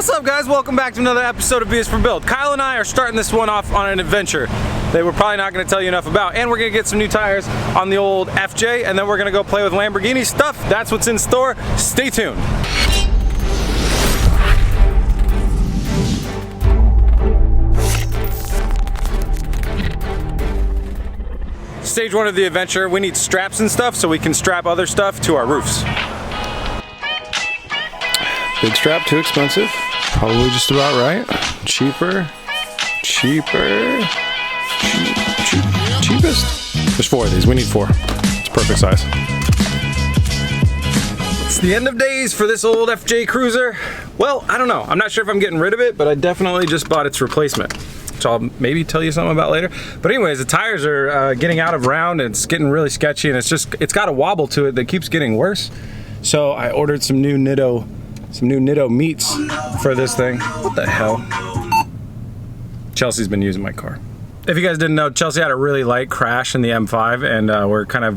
What's up, guys? Welcome back to another episode of B is for Build. Kyle and I are starting this one off on an adventure that we're probably not going to tell you enough about, and we're going to get some new tires on the old FJ, and then we're going to go play with Lamborghini stuff. That's what's in store. Stay tuned. Stage one of the adventure, we need straps and stuff so we can strap other stuff to our roofs. Big strap, too expensive. Probably just about right. Cheapest. There's 4 of these, we need 4. It's perfect size. It's the end of days for this old FJ Cruiser. Well, I don't know. I'm not sure if I'm getting rid of it, but I definitely just bought its replacement, which I'll maybe tell you something about later. But anyways, the tires are getting out of round and it's getting really sketchy, and it's got a wobble to it that keeps getting worse. So I ordered some new Nitto meats for this thing. What the hell? Chelsea's been using my car. If you guys didn't know, Chelsea had a really light crash in the M5, and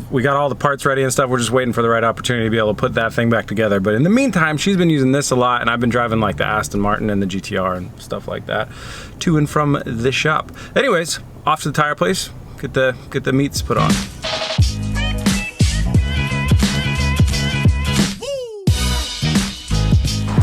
we got all the parts ready and stuff. We're just waiting for the right opportunity to be able to put that thing back together. But in the meantime, she's been using this a lot, and I've been driving like the Aston Martin and the GTR and stuff like that to and from the shop. Anyways, off to the tire place. Get the meats put on.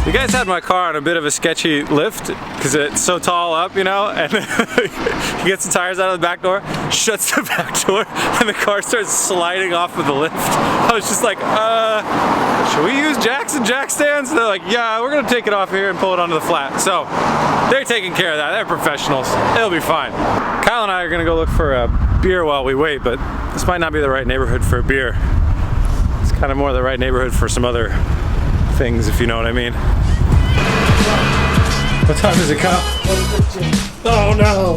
You guys had my car on a bit of a sketchy lift because it's so tall up, you know, and he gets the tires out of the back door, shuts the back door, and the car starts sliding off of the lift. I was just like, should we use jacks and jack stands? And they're like, yeah, we're gonna take it off here and pull it onto the flat. So they're taking care of that. They're professionals. It'll be fine. Kyle and I are gonna go look for a beer while we wait, but this might not be the right neighborhood for a beer. It's kind of more the right neighborhood for some other things, if you know what I mean. What time is it, Kyle? 1:15. Oh no!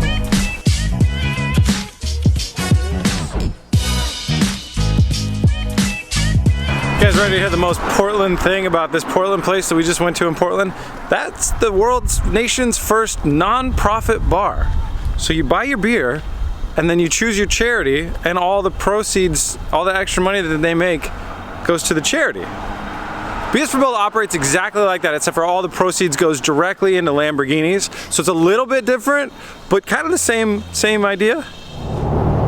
You guys ready to hear the most Portland thing about this Portland place that we just went to in Portland? That's the nation's first non-profit bar. So you buy your beer, and then you choose your charity, and all the proceeds, all the extra money that they make, goes to the charity. B is for Build operates exactly like that, except for all the proceeds goes directly into Lamborghinis. So it's a little bit different, but kind of the same idea.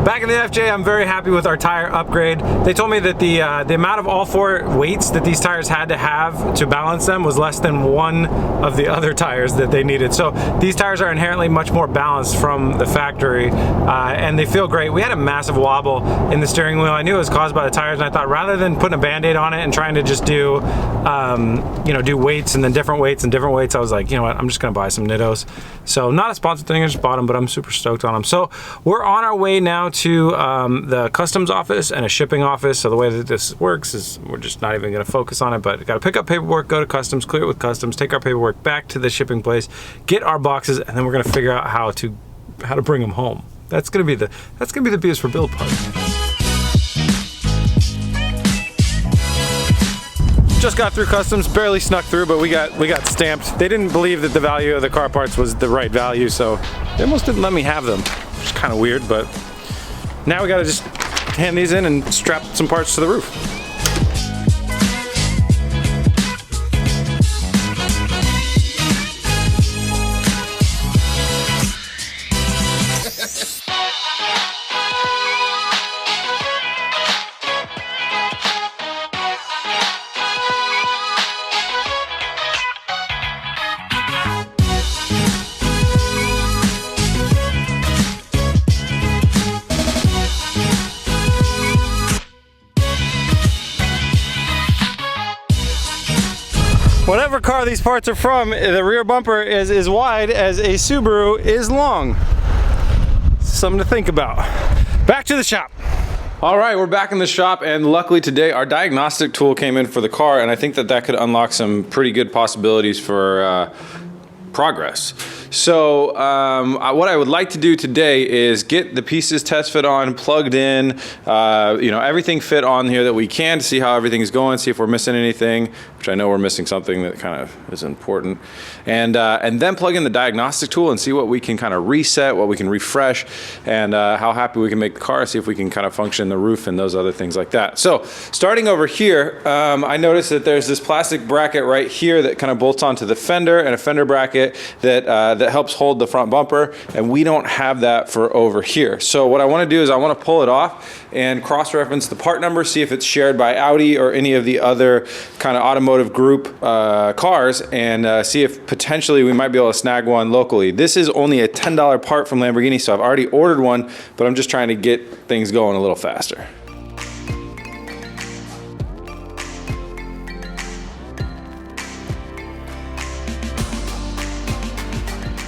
Back in the FJ, I'm very happy with our tire upgrade. They told me that the amount of all 4 weights that these tires had to have to balance them was less than 1 of the other tires that they needed. So these tires are inherently much more balanced from the factory, and they feel great. We had a massive wobble in the steering wheel. I knew it was caused by the tires, and I thought rather than putting a Band-Aid on it and trying to just do, do weights and then different weights, I was like, you know what, I'm just gonna buy some Nittos. So not a sponsored thing, I just bought them, but I'm super stoked on them. So we're on our way now to the customs office and a shipping office. So the way that this works is we're just not even going to focus on it, but got to pick up paperwork, go to customs, clear it with customs, take our paperwork back to the shipping place, get our boxes, and then we're going to figure out how to bring them home. That's going to be the B is for Build part. Just got through customs, barely snuck through, but we got stamped. They didn't believe that the value of the car parts was the right value, so they almost didn't let me have them, which is kind of weird, but now we gotta just hand these in and strap some parts to the roof. Whatever car these parts are from, the rear bumper is as wide as a Subaru is long. Something to think about. Back to the shop. All right, we're back in the shop, and luckily today our diagnostic tool came in for the car, and I think that could unlock some pretty good possibilities for progress. So what I would like to do today is get the pieces test fit on, plugged in, everything fit on here that we can to see how everything's going, see if we're missing anything, which I know we're missing something that kind of is important. And then plug in the diagnostic tool and see what we can kind of reset, what we can refresh, and how happy we can make the car, see if we can kind of function the roof and those other things like that. So starting over here, I noticed that there's this plastic bracket right here that kind of bolts onto the fender, and a fender bracket that, that helps hold the front bumper, and we don't have that for over here. So what I want to do is I want to pull it off and cross-reference the part number, see if it's shared by Audi or any of the other kind of automotive group cars, and see if potentially we might be able to snag one locally. This is only a $10 part from Lamborghini, so I've already ordered one, but I'm just trying to get things going a little faster.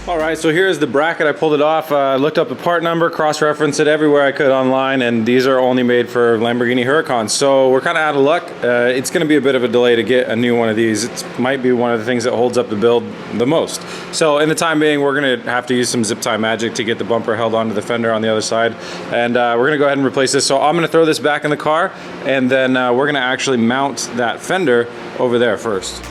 All right, so here's the bracket. I pulled it off, looked up the part number, cross-referenced it everywhere I could online, and these are only made for Lamborghini Huracans. So we're kind of out of luck. It's going to be a bit of a delay to get a new one of these. It might be one of the things that holds up the build the most. So in the time being, we're going to have to use some zip tie magic to get the bumper held onto the fender on the other side. And we're going to go ahead and replace this. So I'm going to throw this back in the car, and then we're going to actually mount that fender over there first.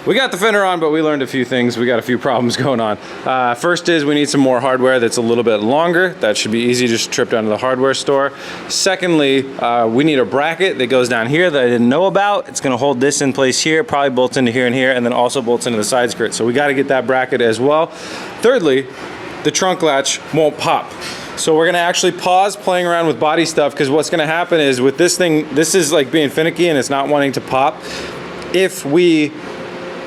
We got the fender on, but we learned a few things. We got a few problems going on. First is we need some more hardware that's a little bit longer. That should be easy, just trip down to the hardware store. Secondly, we need a bracket that goes down here that I didn't know about. It's gonna hold this in place here, probably bolts into here and here, and then also bolts into the side skirt. So we gotta get that bracket as well. Thirdly, the trunk latch won't pop. So we're gonna actually pause playing around with body stuff, because what's gonna happen is with this thing, this is like being finicky and it's not wanting to pop. If we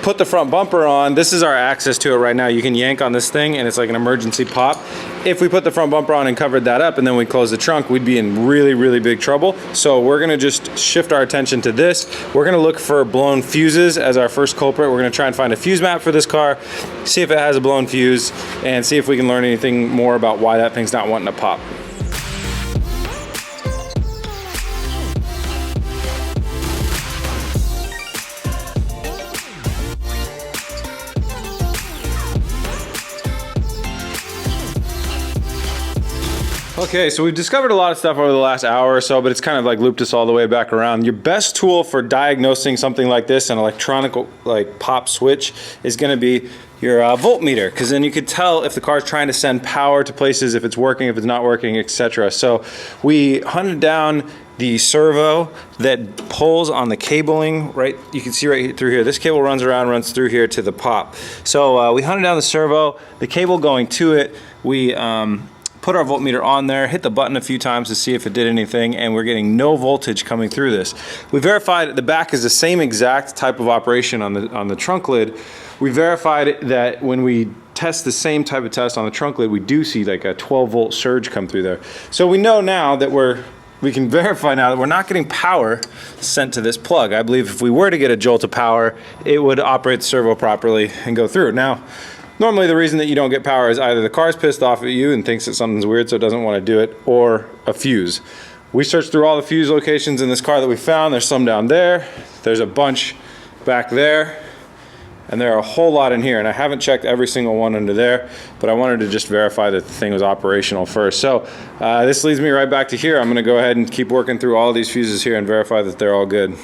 put the front bumper on, this is our access to it right now. You can yank on this thing and it's like an emergency pop. If we put the front bumper on and covered that up and then we close the trunk, we'd be in really, really big trouble. So we're gonna just shift our attention to this. We're gonna look for blown fuses as our first culprit. We're gonna try and find a fuse map for this car, see if it has a blown fuse, and see if we can learn anything more about why that thing's not wanting to pop. Okay, so we've discovered a lot of stuff over the last hour or so, but it's kind of like looped us all the way back around. Your best tool for diagnosing something like this, an electronic like pop switch, is gonna be your voltmeter, because then you could tell if the car is trying to send power to places, if it's working, if it's not working, etc. So we hunted down the servo that pulls on the cabling, right? You can see right through here. This cable runs around, runs through here to the pop. So we hunted down the servo, the cable going to it. We put our voltmeter on there, hit the button a few times to see if it did anything, and we're getting no voltage coming through this. We verified the back is the same exact type of operation on the trunk lid. We verified that when we test the same type of test on the trunk lid, we do see like a 12-volt surge come through there. So we know now that we can verify now that we're not getting power sent to this plug. I believe if we were to get a jolt of power, it would operate the servo properly and go through. Now, normally the reason that you don't get power is either the car's pissed off at you and thinks that something's weird so it doesn't want to do it, or a fuse. We searched through all the fuse locations in this car that we found. There's some down there, there's a bunch back there, and there are a whole lot in here, and I haven't checked every single one under there, but I wanted to just verify that the thing was operational first. So this leads me right back to here. I'm gonna go ahead and keep working through all of these fuses here and verify that they're all good.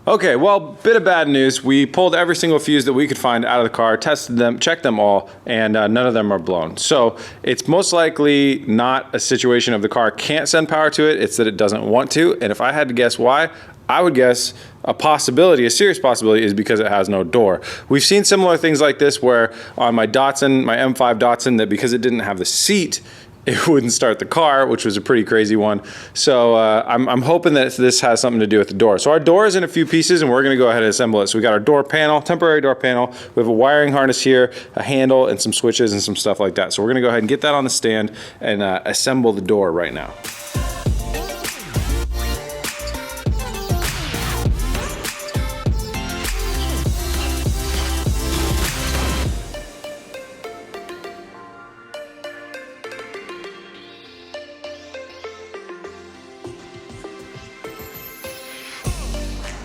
Okay, well, bit of bad news. We pulled every single fuse that we could find out of the car, tested them, checked them all, and none of them are blown. So it's most likely not a situation of the car can't send power to it, it's that it doesn't want to. And if I had to guess why, I would guess a possibility, a serious possibility, is because it has no door. We've seen similar things like this where on my Datsun, my M5 Datsun, that because it didn't have the seat, it wouldn't start the car, which was a pretty crazy one. So I'm hoping that this has something to do with the door. So our door is in a few pieces and we're gonna go ahead and assemble it. So we got our door panel, temporary door panel. We have a wiring harness here, a handle, and some switches and some stuff like that. So we're gonna go ahead and get that on the stand and assemble the door right now.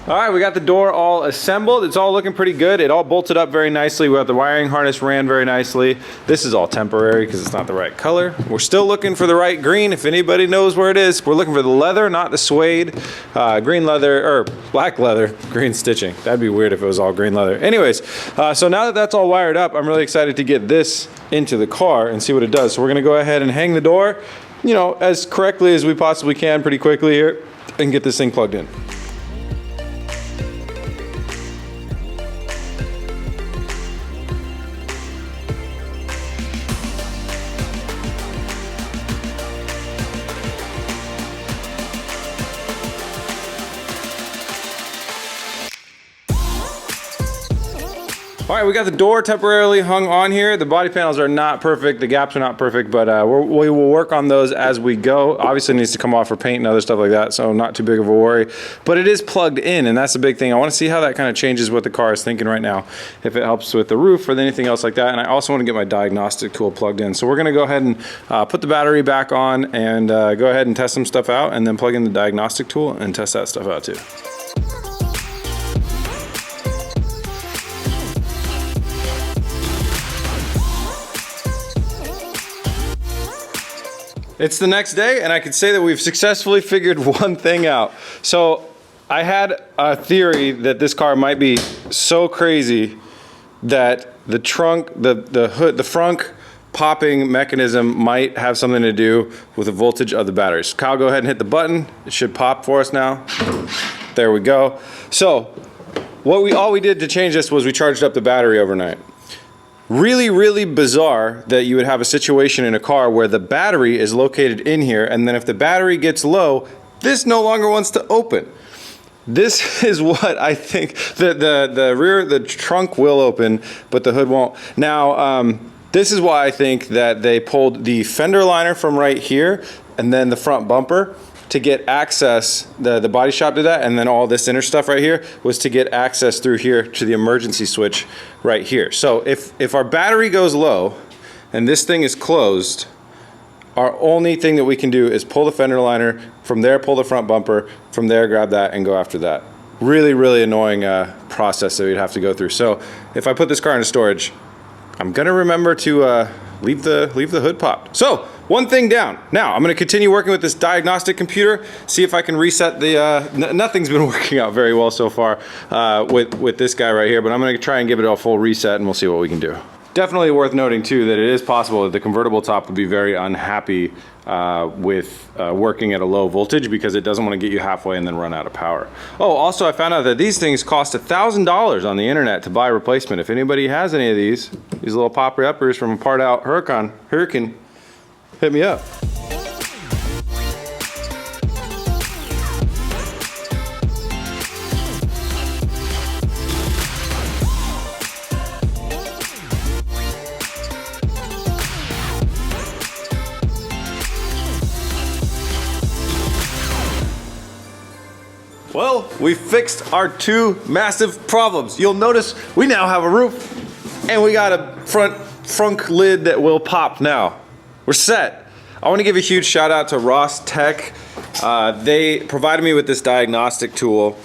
All right, we got the door all assembled. It's all looking pretty good. It all bolted up very nicely. We got the wiring harness ran very nicely. This is all temporary because it's not the right color. We're still looking for the right green. If anybody knows where it is, we're looking for the leather, not the suede. Green leather, or black leather, green stitching. That'd be weird if it was all green leather. Anyways, so now that that's all wired up, I'm really excited to get this into the car and see what it does. So we're gonna go ahead and hang the door, you know, as correctly as we possibly can pretty quickly here and get this thing plugged in. All right, we got the door temporarily hung on here. The body panels are not perfect, the gaps are not perfect, but we will work on those as we go. Obviously it needs to come off for paint and other stuff like that, so not too big of a worry. But it is plugged in, and that's the big thing. I wanna see how that kind of changes what the car is thinking right now, if it helps with the roof or anything else like that. And I also wanna get my diagnostic tool plugged in. So we're gonna go ahead and put the battery back on and go ahead and test some stuff out, and then plug in the diagnostic tool and test that stuff out too. It's the next day, and I can say that we've successfully figured one thing out. So I had a theory that this car might be so crazy that the trunk, the hood, the frunk popping mechanism might have something to do with the voltage of the batteries. Kyle, go ahead and hit the button. It should pop for us now. There we go. So all we did to change this was we charged up the battery overnight. Really, really bizarre that you would have a situation in a car where the battery is located in here, and then if the battery gets low, this no longer wants to open. This is what I think. The trunk will open, but the hood won't. Now, this is why I think that they pulled the fender liner from right here, and then the front bumper to get access. The body shop did that, and then all this inner stuff right here was to get access through here to the emergency switch right here. So if our battery goes low and this thing is closed, our only thing that we can do is pull the fender liner, from there pull the front bumper, from there grab that and go after that. Really, really annoying process that we'd have to go through. So if I put this car into storage, I'm gonna remember to leave the hood popped. So one thing down. Now I'm gonna continue working with this diagnostic computer, see if I can reset the, nothing's been working out very well so far with this guy right here, but I'm gonna try and give it a full reset and we'll see what we can do. Definitely worth noting too that it is possible that the convertible top would be very unhappy with working at a low voltage because it doesn't want to get you halfway and then run out of power. Oh, also I found out that these things cost $1,000 on the internet to buy a replacement. If anybody has any of these little pop-uppers from a part out Huracan, hit me up. Well, we fixed our two massive problems. You'll notice we now have a roof and we got a frunk lid that will pop now. We're set. I want to give a huge shout out to Ross Tech. They provided me with this diagnostic tool.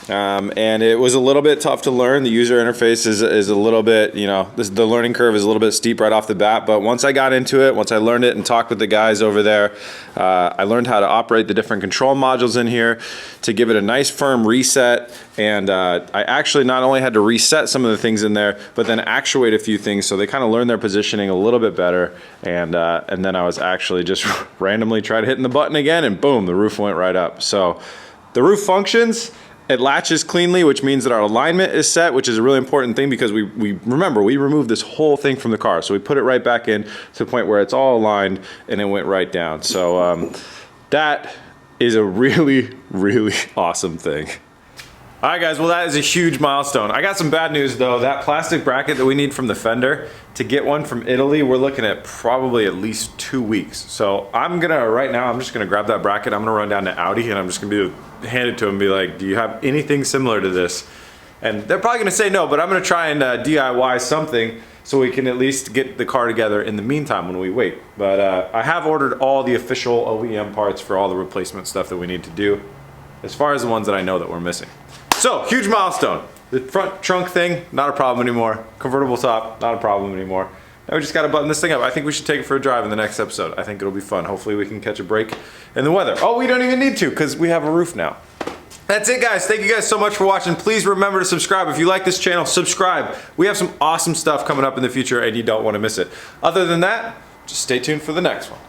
And it was a little bit tough to learn. The user interface is a little bit, you know, the learning curve is a little bit steep right off the bat, but once I got into it, once I learned it and talked with the guys over there, I learned how to operate the different control modules in here to give it a nice firm reset. And I actually not only had to reset some of the things in there, but then actuate a few things so they kind of learned their positioning a little bit better. And then I was actually just randomly tried hitting the button again and boom, the roof went right up. So the roof functions. It latches cleanly, which means that our alignment is set, which is a really important thing because we remember, we removed this whole thing from the car. So we put it right back in to the point where it's all aligned and it went right down. So that is a really, really awesome thing. All right guys, well that is a huge milestone. I got some bad news though. That plastic bracket that we need from the fender, to get one from Italy, we're looking at probably at least 2 weeks. So right now, I'm just gonna grab that bracket, I'm gonna run down to Audi and I'm just gonna hand it to them and be like, do you have anything similar to this? And they're probably gonna say no, but I'm gonna try and DIY something so we can at least get the car together in the meantime when we wait. But I have ordered all the official OEM parts for all the replacement stuff that we need to do, as far as the ones that I know that we're missing. So, huge milestone. The front trunk thing, not a problem anymore. Convertible top, not a problem anymore. Now we just gotta button this thing up. I think we should take it for a drive in the next episode. I think it'll be fun. Hopefully we can catch a break in the weather. Oh, we don't even need to because we have a roof now. That's it, guys. Thank you guys so much for watching. Please remember to subscribe. If you like this channel, subscribe. We have some awesome stuff coming up in the future and you don't want to miss it. Other than that, just stay tuned for the next one.